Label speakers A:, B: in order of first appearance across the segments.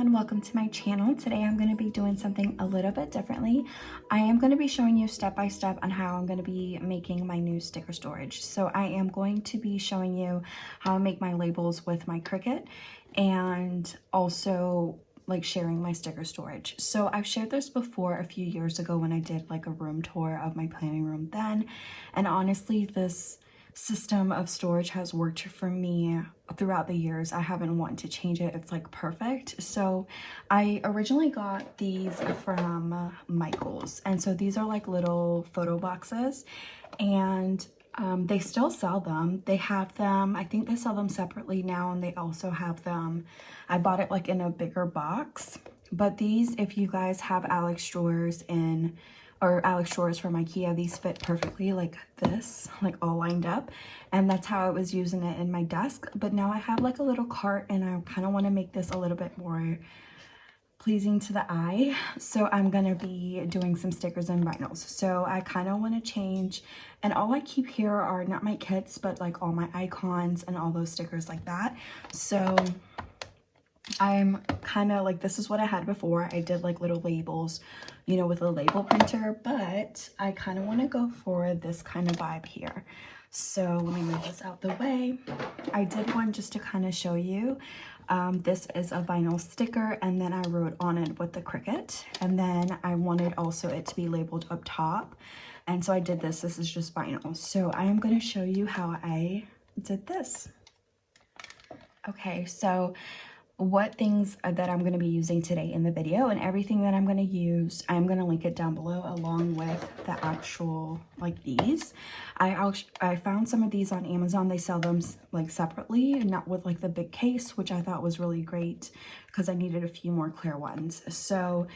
A: everyone, welcome to my channel. Today I'm going to be doing something a little bit differently. I am going to be showing you step by step on how I'm going to be making my new sticker storage. So I am going to be showing you how I make my labels with my Cricut and also like sharing my sticker storage. So I've shared this before a few years ago when I did like a room tour of my planning room then, and honestly this system of storage has worked for me throughout the years. I haven't wanted to change it. It's like perfect. So I originally got these from Michael's, and so these are like little photo boxes, and they still sell them. They have them, I think they sell them separately now, and they also have them, I bought it like in a bigger box. But these, if you guys have Alex drawers in or Alex drawers from IKEA, these fit perfectly like this, like all lined up. And that's how I was using it in my desk. But now I have like a little cart, and I kind of want to make this a little bit more pleasing to the eye. So I'm gonna be doing some stickers and vinyls. So I kind of want to change, and all I keep here are not my kits, but like all my icons and all those stickers like that. So I'm kind of like, this is what I had before. I did like little labels, you know, with a label printer, but I kind of want to go for this kind of vibe here. So let me move this out the way. I did one just to kind of show you. This is a vinyl sticker, and then I wrote on it with the Cricut, and then I wanted also it to be labeled up top, and so I did this. This is just vinyl. So I am going to show you how I did this. Okay, so what things that I'm going to be using today in the video, and everything that I'm going to use, I'm going to link it down below along with the actual, like these. I found some of these on Amazon. They sell them like separately, not with like the big case, which I thought was really great because I needed a few more clear ones. So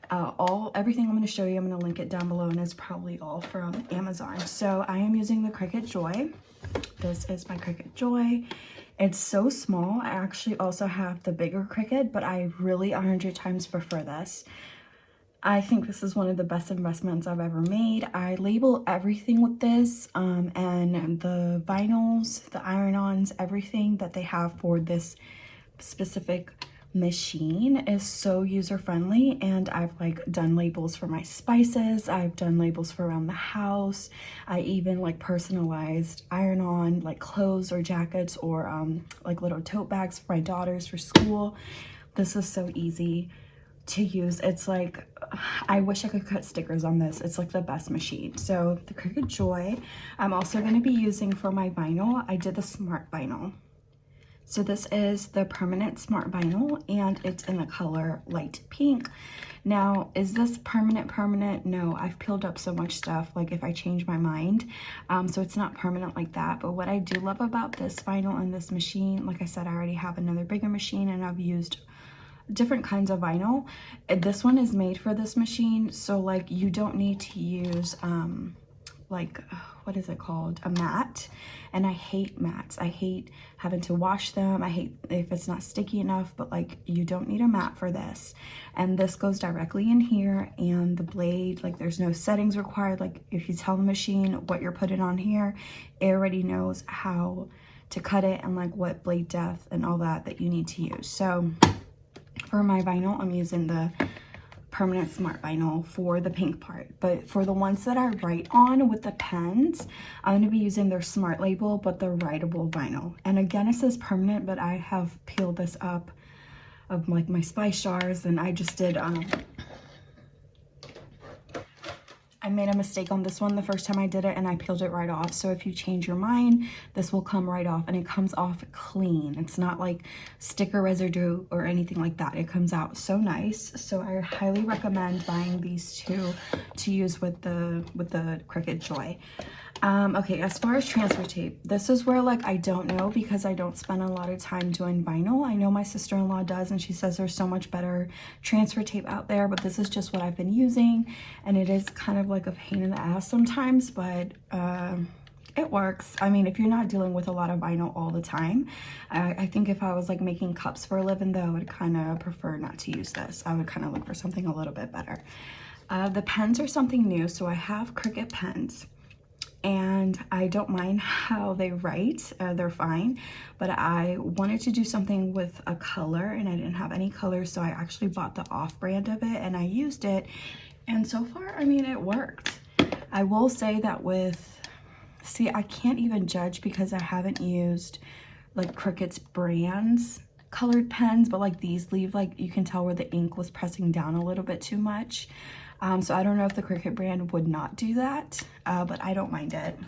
A: everything I'm going to show you, I'm going to link it down below, and it's probably all from Amazon. So I am using the Cricut Joy. This is my Cricut Joy. It's so small. I actually also have the bigger Cricut, but I really 100 times prefer this. I think this is one of the best investments I've ever made. I label everything with this, and the vinyls, the iron-ons, everything that they have for this specific machine is so user-friendly. And I've like done labels for my spices, I've done labels for around the house, I even like personalized iron-on like clothes or jackets, or like little tote bags for my daughters for school. This is so easy to use. It's like, I wish I could cut stickers on this. It's like the best machine. So the Cricut Joy. I'm also going to be using for my vinyl, I did the smart vinyl. So this is the permanent smart vinyl, and it's in the color light pink. Now, is this permanent? No, I've peeled up so much stuff, like if I change my mind. So it's not permanent like that. But what I do love about this vinyl and this machine, like I said, I already have another bigger machine, and I've used different kinds of vinyl. This one is made for this machine. So like you don't need to use like, what is it called, a mat. And I hate mats. I hate having to wash them. I hate if it's not sticky enough, but like you don't need a mat for this. And this goes directly in here, and the blade, like there's no settings required. Like if you tell the machine what you're putting on here, it already knows how to cut it and like what blade depth and all that you need to use. So for my vinyl, I'm using the permanent smart vinyl for the pink part. But for the ones that I write on with the pens, I'm going to be using their smart label, but the writable vinyl. And again, it says permanent, but I have peeled this up of like my spice jars, and I just did I made a mistake on this one the first time I did it, and I peeled it right off. So if you change your mind, this will come right off, and it comes off clean. It's not like sticker residue or anything like that. It comes out so nice. So I highly recommend buying these two to use with the Cricut Joy. Okay, as far as transfer tape, this is where like I don't know, because I don't spend a lot of time doing vinyl. I know my sister-in-law does, and she says there's so much better transfer tape out there, but this is just what I've been using, and it is kind of like a pain in the ass sometimes, but it works. I mean, if you're not dealing with a lot of vinyl all the time, I think if I was like making cups for a living though, I would kind of prefer not to use this. I would kind of look for something a little bit better. The pens are something new, so I have Cricut pens. and I don't mind how they write. They're fine, but I wanted to do something with a color and I didn't have any color, so I actually bought the off-brand of it and I used it, and so far, I mean, it worked. I will say that see, I can't even judge because I haven't used like Cricut's brands colored pens, but like these leave, like you can tell where the ink was pressing down a little bit too much. So I don't know if the Cricut brand would not do that, but I don't mind it.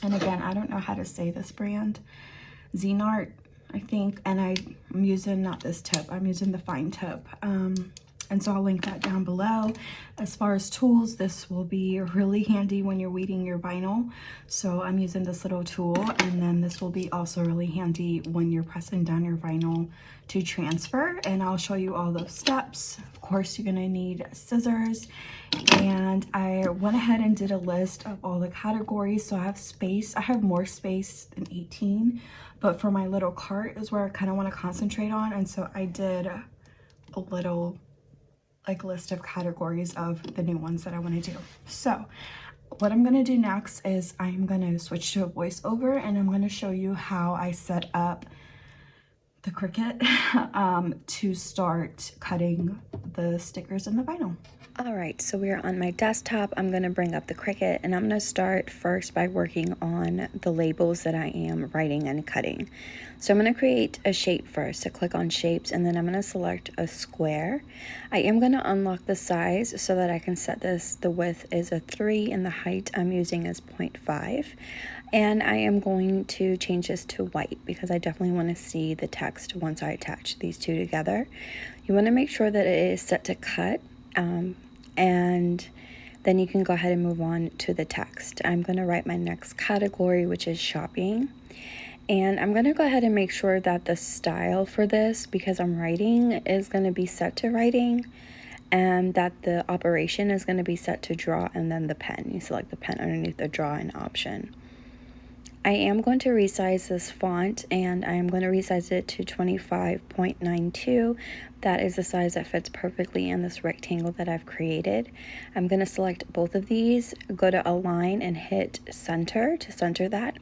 A: And again, I don't know how to say this brand, Zenart, I think, and I'm using not this tip, I'm using the fine tip. And so I'll link that down below. As far as tools, this will be really handy when you're weeding your vinyl. So I'm using this little tool, and then this will be also really handy when you're pressing down your vinyl to transfer, and I'll show you all those steps. Of course, you're gonna need scissors, and I went ahead and did a list of all the categories. So I have space, I have more space than 18, but for my little cart is where I kind of want to concentrate on, and so I did a little like list of categories of the new ones that I want to do. So what I'm going to do next is I'm going to switch to a voiceover, and I'm going to show you how I set up the Cricut to start cutting the stickers and the vinyl.
B: All right, so we're on my desktop. I'm going to bring up the Cricut, and I'm going to start first by working on the labels that I am writing and cutting. So I'm going to create a shape first. So click on shapes, and then I'm going to select a square. I am going to unlock the size so that I can set this. The width is a 3 and the height I'm using is 0.5. And I am going to change this to white because I definitely want to see the text once I attach these two together. You want to make sure that it is set to cut. And then you can go ahead and move on to the text. I'm going to write my next category, which is shopping. And I'm going to go ahead and make sure that the style for this, because I'm writing, is going to be set to writing, and that the operation is going to be set to draw, and then the pen. You select the pen underneath the draw in option. I am going to resize this font, and I am going to resize it to 25.92. That is the size that fits perfectly in this rectangle that I've created. I'm going to select both of these, go to align, and hit center to center that.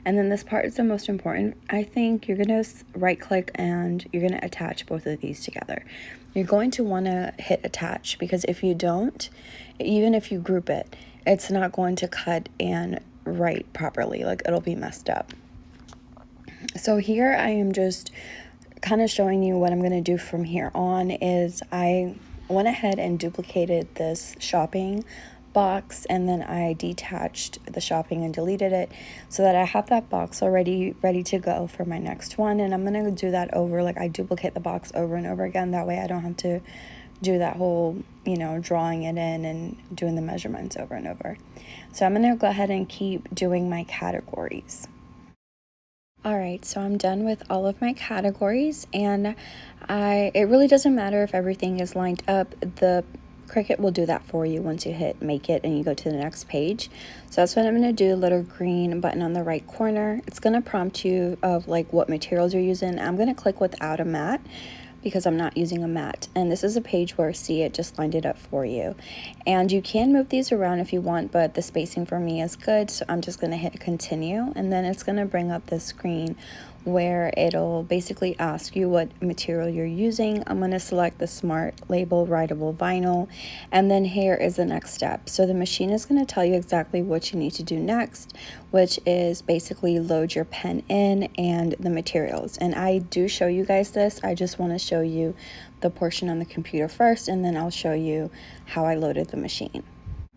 B: And then this part is the most important. I think you're going to right click and you're going to attach both of these together. You're going to want to hit attach, because if you don't, even if you group it, it's not going to cut and write properly. Like, it'll be messed up. So here I am just kind of showing you what I'm going to do from here on. Is I went ahead and duplicated this shopping box, and then I detached the shopping and deleted it so that I have that box already ready to go for my next one. And I'm going to do that over, like, I duplicate the box over and over again. That way I don't have to do that whole, drawing it in and doing the measurements over and over. So I'm going to go ahead and keep doing my categories. All right, so I'm done with all of my categories, and it really doesn't matter if everything is lined up. The Cricut will do that for you once you hit make it and you go to the next page. So that's what I'm going to do. Little green button on the right corner. It's going to prompt you of like what materials you're using. I'm going to click without a mat because I'm not using a mat, and this is a page where see it just lined it up for you. And you can move these around if you want, but the spacing for me is good, so I'm just going to hit continue, and then it's going to bring up this screen where it'll basically ask you what material you're using. I'm going to select the Smart Label Writable Vinyl, and then here is the next step. So the machine is going to tell you exactly what you need to do next, which is basically load your pen in and the materials. And I do show you guys this. I just want to show you the portion on the computer first, and then I'll show you how I loaded the machine.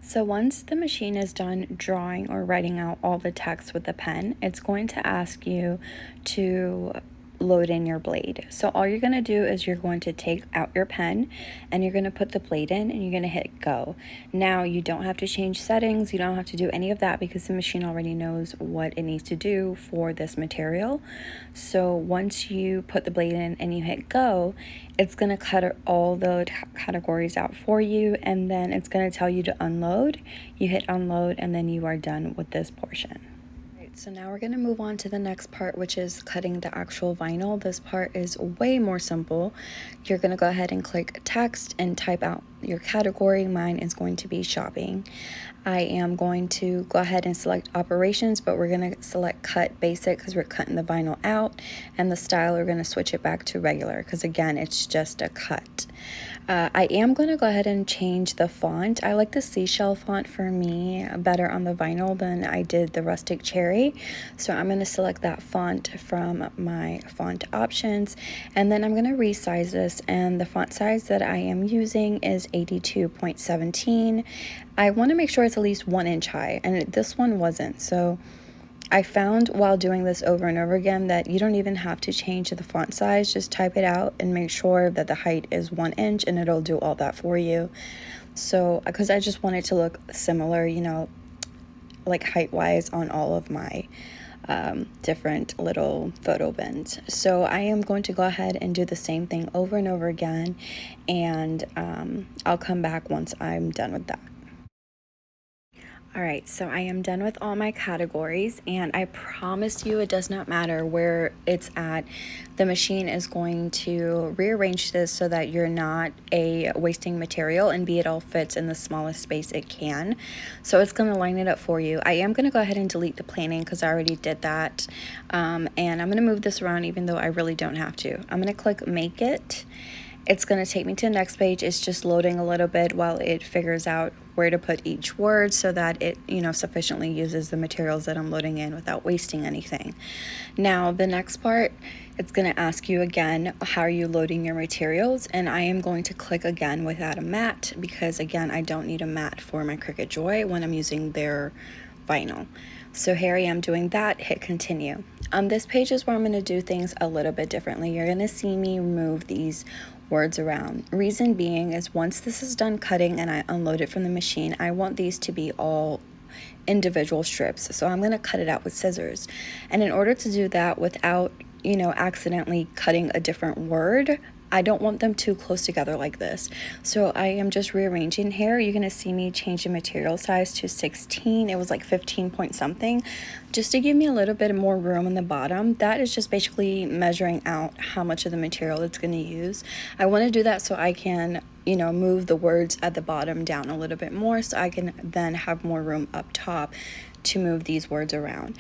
B: So once the machine is done drawing or writing out all the text with the pen, it's going to ask you to load in your blade. So all you're going to do is you're going to take out your pen and you're going to put the blade in and you're going to hit go. Now you don't have to change settings, you don't have to do any of that because the machine already knows what it needs to do for this material. So once you put the blade in and you hit go, it's going to cut all the categories out for you, and then it's going to tell you to unload. You hit unload and then you are done with this portion. So now we're going to move on to the next part, which is cutting the actual vinyl. This part is way more simple. You're going to go ahead and click text and type out your category. Mine is going to be shopping. I am going to go ahead and select operations, but we're going to select cut basic because we're cutting the vinyl out, and the style we're going to switch it back to regular because again it's just a cut. I am going to go ahead and change the font. I like the seashell font for me better on the vinyl than I did the rustic cherry. So I'm going to select that font from my font options, and then I'm going to resize this, and the font size that I am using is 82.17. I want to make sure it's at least 1 inch high, and this one wasn't. So I found while doing this over and over again that you don't even have to change the font size. Just type it out and make sure that the height is 1 inch, and it'll do all that for you. So because I just want it to look similar, you know, like height wise on all of my different little photo bins. So I am going to go ahead and do the same thing over and over again, and I'll come back once I'm done with that. Alright, so I am done with all my categories, and I promise you it does not matter where it's at. The machine is going to rearrange this so that you're not wasting material, and B, it all fits in the smallest space it can. So it's going to line it up for you. I am going to go ahead and delete the planning because I already did that, and I'm going to move this around even though I really don't have to. I'm going to click make it. It's going to take me to the next page. It's just loading a little bit while it figures out where to put each word so that it, you know, sufficiently uses the materials that I'm loading in without wasting anything. Now, the next part, it's going to ask you again, how are you loading your materials? And I am going to click again without a mat because, again, I don't need a mat for my Cricut Joy when I'm using their vinyl. So here I am doing that, hit continue. This page is where I'm going to do things a little bit differently. You're going to see me move these words around. Reason being is once this is done cutting and I unload it from the machine, I want these to be all individual strips. So I'm going to cut it out with scissors. And in order to do that without, you know, accidentally cutting a different word, I don't want them too close together like this. So I am just rearranging here. You're going to see me change the material size to 16. It was like 15 point something, just to give me a little bit more room in the bottom. That is just basically measuring out how much of the material it's going to use. I want to do that so I can, you know, move the words at the bottom down a little bit more so I can then have more room up top to move these words around.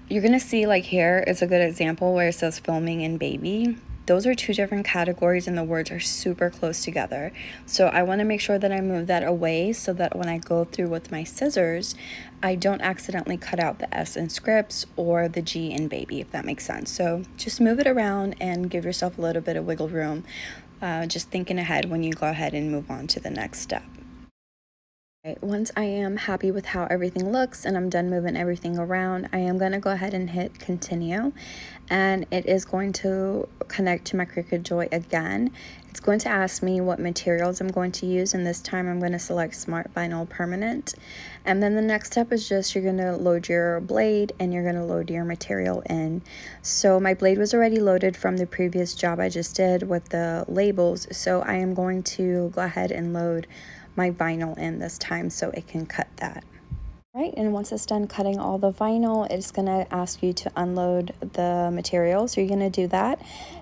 B: You're going to see like here is a good example where it says filming and baby. Those are two different categories and the words are super close together. So I want to make sure that I move that away so that when I go through with my scissors, I don't accidentally cut out the S in scripts or the G in baby, if that makes sense. So just move it around and give yourself a little bit of wiggle room, just thinking ahead when you go ahead and move on to the next step. Once I am happy with how everything looks and I'm done moving everything around, I am going to go ahead and hit continue, and it is going to connect to my Cricut Joy again. It's going to ask me what materials I'm going to use, and this time I'm going to select Smart Vinyl Permanent. And then the next step is just you're going to load your blade and you're going to load your material in. So my blade was already loaded from the previous job I just did with the labels, so I am going to go ahead and load my vinyl in this time so it can cut that. Right, and once it's done cutting all the vinyl, it's going to ask you to unload the material. So you're going to do that,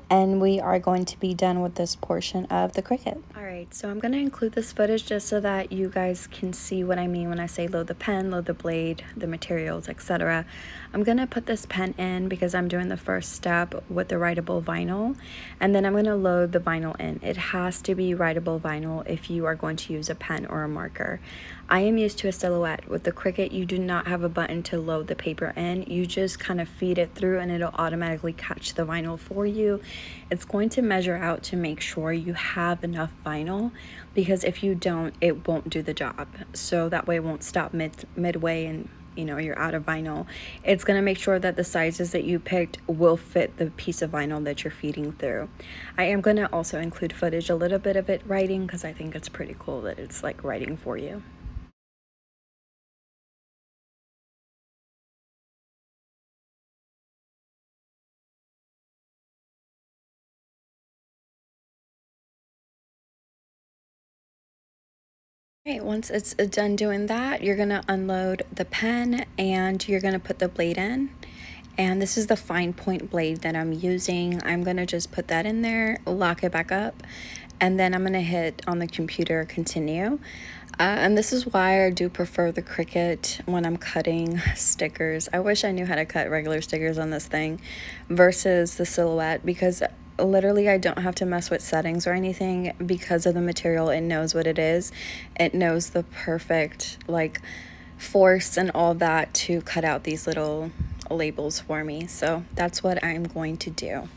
B: and we are going to be done with this portion of the Cricut. All right, so I'm going to include this footage just so that you guys can see what I mean when I say load the pen, load the blade, the materials, etc. I'm going to put this pen in because I'm doing the first step with the writable vinyl, and then I'm going to load the vinyl in. It has to be writable vinyl if you are going to use a pen or a marker. I am used to a silhouette. With the Cricut, you do not have a button to load the paper in. You just kind of feed it through and it'll automatically catch the vinyl for you. It's going to measure out to make sure you have enough vinyl, because if you don't, it won't do the job. So that way it won't stop midway and you know you're out of vinyl. It's going to make sure that the sizes that you picked will fit the piece of vinyl that you're feeding through. I am going to also include footage, a little bit of it writing, because I think it's pretty cool that it's like writing for you. Okay, once it's done doing that, you're gonna unload the pen and you're gonna put the blade in. And this is the fine point blade that I'm using. I'm gonna just put that in there, lock it back up, and then I'm gonna hit on the computer continue. And this is why I do prefer the Cricut when I'm cutting stickers. I wish I knew how to cut regular stickers on this thing versus the Silhouette, because literally I don't have to mess with settings or anything because of the material. It knows what it is. It knows the perfect like force and all that to cut out these little labels for me. So that's what I'm going to do.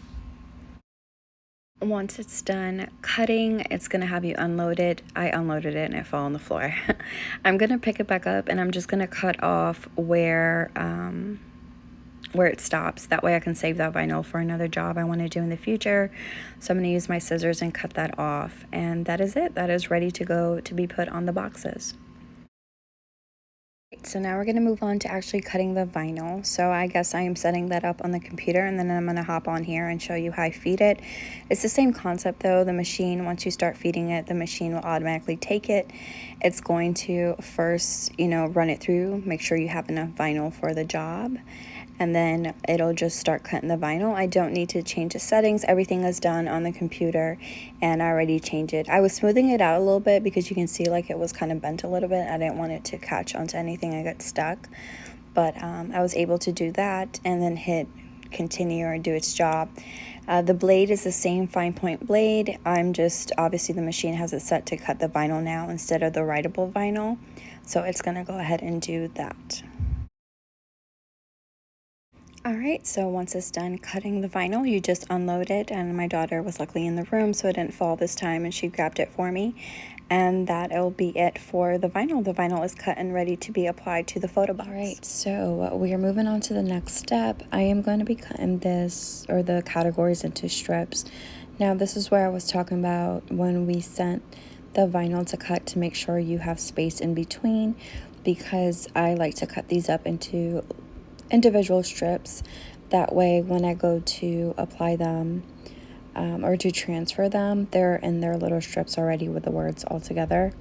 B: Once it's done cutting, it's gonna have you unload it. I unloaded it and it fell on the floor. I'm gonna pick it back up and I'm just gonna cut off where it stops. That way I can save that vinyl for another job I want to do in the future. So I'm going to use my scissors and cut that off. And that is it. That is ready to go to be put on the boxes. So now we're going to move on to actually cutting the vinyl. So I guess I am setting that up on the computer, and then I'm going to hop on here and show you how I feed it. It's the same concept though. The machine, once you start feeding it, the machine will automatically take it. It's going to first, run it through, make sure you have enough vinyl for the job, and then it'll just start cutting the vinyl. I don't need to change the settings. Everything is done on the computer and I already changed it. I was smoothing it out a little bit because you can see like it was kind of bent a little bit. I didn't want it to catch onto anything. I got stuck, but I was able to do that and then hit continue or do its job. The blade is the same fine point blade. I'm just, obviously the machine has it set to cut the vinyl now instead of the writable vinyl. So it's gonna go ahead and do that. Alright, so once it's done cutting the vinyl, you just unload it, and my daughter was luckily in the room so it didn't fall this time, and she grabbed it for me. And that'll be it for the vinyl. The vinyl is cut and ready to be applied to the photo box. Alright, so we are moving on to the next step. I am going to be cutting this, or the categories, into strips. Now this is where I was talking about when we sent the vinyl to cut, to make sure you have space in between, because I like to cut these up into individual strips. That way when I go to apply them or to transfer them, they're in their little strips already with the words all together.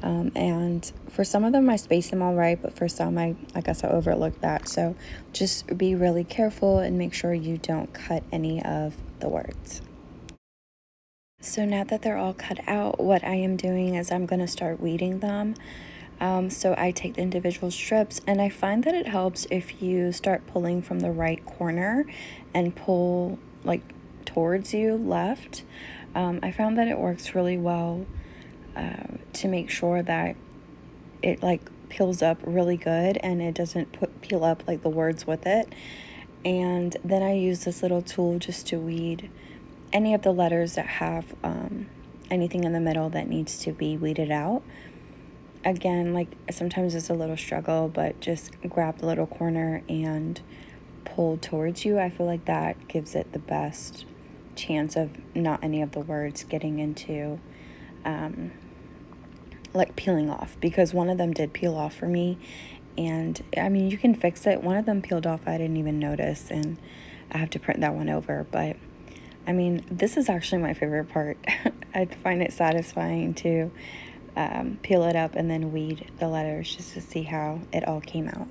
B: And for some of them I spaced them all right, but for some I guess I overlooked that. So just be really careful and make sure you don't cut any of the words. So now that they're all cut out, what I am doing is I'm going to start weeding them. So I take the individual strips, and I find that it helps if you start pulling from the right corner and pull like towards you left. I found that it works really well to make sure that it like peels up really good and it doesn't peel up like the words with it. And then I use this little tool just to weed any of the letters that have anything in the middle that needs to be weeded out. Again, like sometimes it's a little struggle, but just grab the little corner and pull towards you. I feel like that gives it the best chance of not any of the words getting into like peeling off, because one of them did peel off for me. And I mean, you can fix it. One of them peeled off, I didn't even notice, and I have to print that one over. But I mean, this is actually my favorite part. I find it satisfying to peel it up and then weed the letters just to see how it all came out.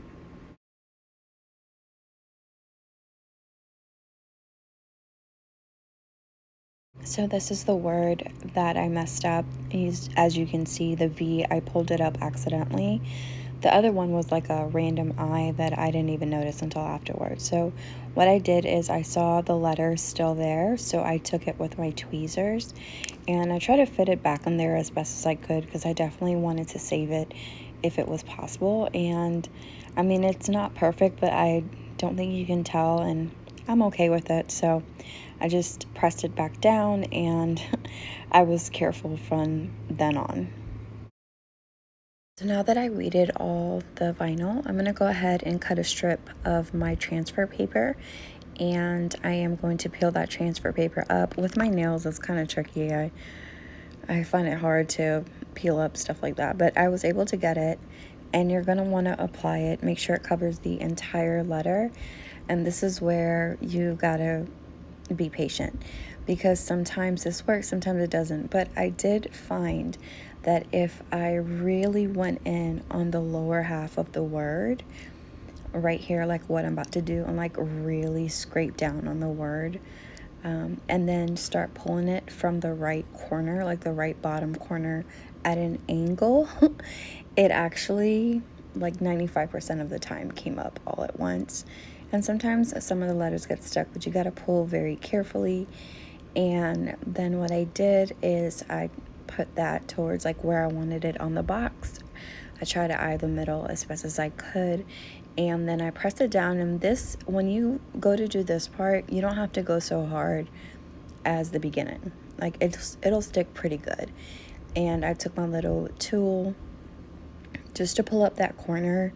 B: So this is the word that I messed up. As you can see, the V, I pulled it up accidentally. The other one was like a random I that I didn't even notice until afterwards. So what I did is I saw the letter still there, so I took it with my tweezers and I tried to fit it back in there as best as I could, because I definitely wanted to save it if it was possible. And I mean, it's not perfect, but I don't think you can tell, and I'm okay with it. So I just pressed it back down, and I was careful from then on. So now that I weeded all the vinyl, I'm going to go ahead and cut a strip of my transfer paper, and I am going to peel that transfer paper up. With my nails, it's kind of tricky. I find it hard to peel up stuff like that, but I was able to get it. And you're going to want to apply it, make sure it covers the entire letter. And this is where you got to be patient, because sometimes this works, sometimes it doesn't. But I did find that if I really went in on the lower half of the word, right here, like what I'm about to do, and like really scrape down on the word. And then start pulling it from the right corner, like the right bottom corner at an angle. It actually, like 95% of the time, came up all at once. And sometimes some of the letters get stuck, but you got to pull very carefully. And then what I did is I put that towards like where I wanted it on the box. I tried to eye the middle as best as I could, and then I pressed it down. And this, when you go to do this part, you don't have to go so hard as the beginning. Like it'll stick pretty good. And I took my little tool just to pull up that corner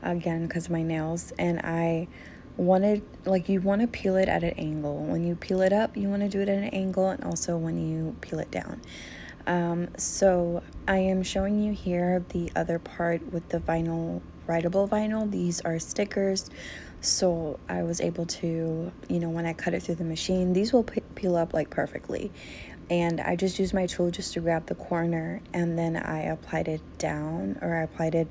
B: again because of my nails, and I wanted, like, you want to peel it at an angle. When you peel it up, you want to do it at an angle, and also when you peel it down. So I am showing you here the other part with the vinyl, writable vinyl. These are stickers, so I was able to, you know, when I cut it through the machine, these will peel up like perfectly. And I just used my tool just to grab the corner, and then I applied it down, or I applied it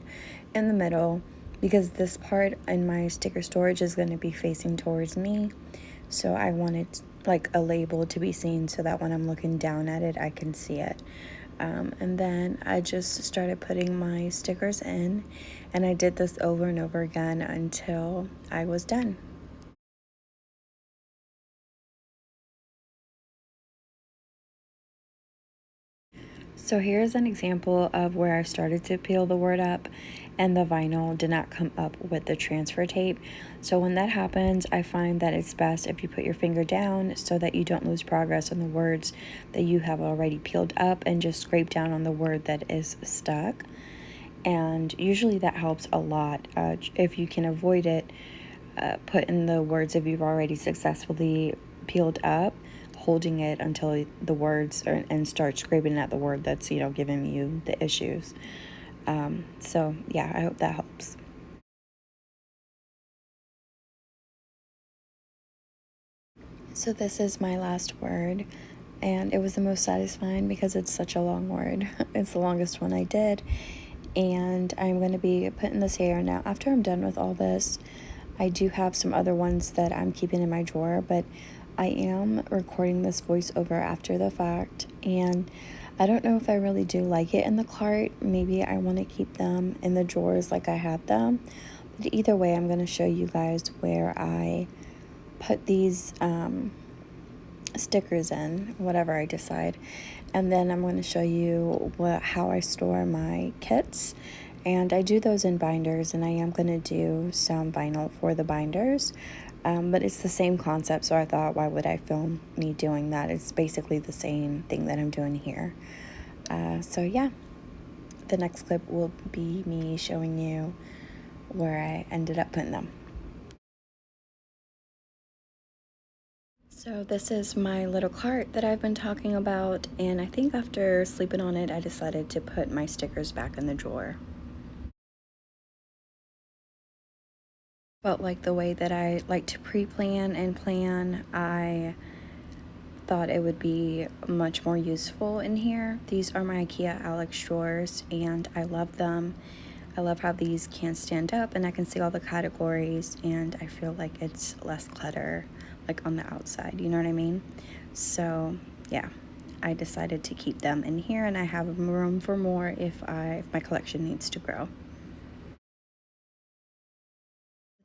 B: in the middle, because this part in my sticker storage is going to be facing towards me. So I wanted like a label to be seen so that when I'm looking down at it, I can see it. And then I just started putting my stickers in, and I did this over and over again until I was done. So here's an example of where I started to peel the word up and the vinyl did not come up with the transfer tape. So when that happens, I find that it's best if you put your finger down so that you don't lose progress on the words that you have already peeled up, and just scrape down on the word that is stuck. And usually that helps a lot. If you can avoid it, put in the words if you've already successfully peeled up, holding it until the words are, and start scraping at the word that's, you know, giving you the issues. So yeah, I hope that helps. So this is my last word, and it was the most satisfying because it's such a long word. It's the longest one I did, and I'm going to be putting this here. Now after I'm done with all this, I do have some other ones that I'm keeping in my drawer, but I am recording this voiceover after the fact, and I don't know if I really do like it in the cart. Maybe I want to keep them in the drawers like I had them. But either way, I'm going to show you guys where I put these stickers in, whatever I decide. And then I'm going to show you how I store my kits. And I do those in binders, and I am going to do some vinyl for the binders. But it's the same concept, so I thought, why would I film me doing that? It's basically the same thing that I'm doing here. So yeah, the next clip will be me showing you where I ended up putting them. So this is my little cart that I've been talking about, and I think after sleeping on it, I decided to put my stickers back in the drawer. But like the way that I like to pre-plan and plan, I thought it would be much more useful in here. These are my IKEA Alex drawers, and I love them. I love how these can stand up and I can see all the categories, and I feel like it's less clutter like on the outside, you know what I mean? So yeah, I decided to keep them in here, and I have room for more if my collection needs to grow.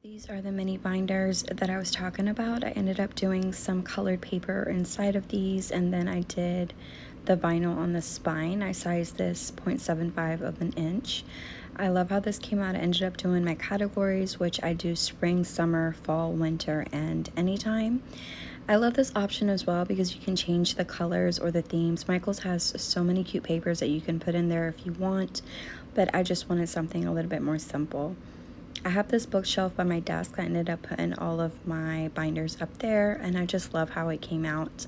B: These are the mini binders that I was talking about. I ended up doing some colored paper inside of these, and then I did the vinyl on the spine. I sized this 0.75 of an inch. I love how this came out. I ended up doing my categories, which I do spring, summer, fall, winter, and anytime. I love this option as well because you can change the colors or the themes. Michaels has so many cute papers that you can put in there if you want, but I just wanted something a little bit more simple. I have this bookshelf by my desk. I ended up putting all of my binders up there, and I just love how it came out.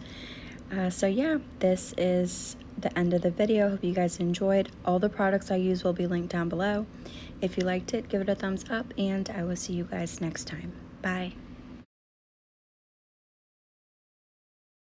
B: So yeah, this is the end of the video. Hope you guys enjoyed. All the products I use will be linked down below. If you liked it, give it a thumbs up, and I will see you guys next time. Bye.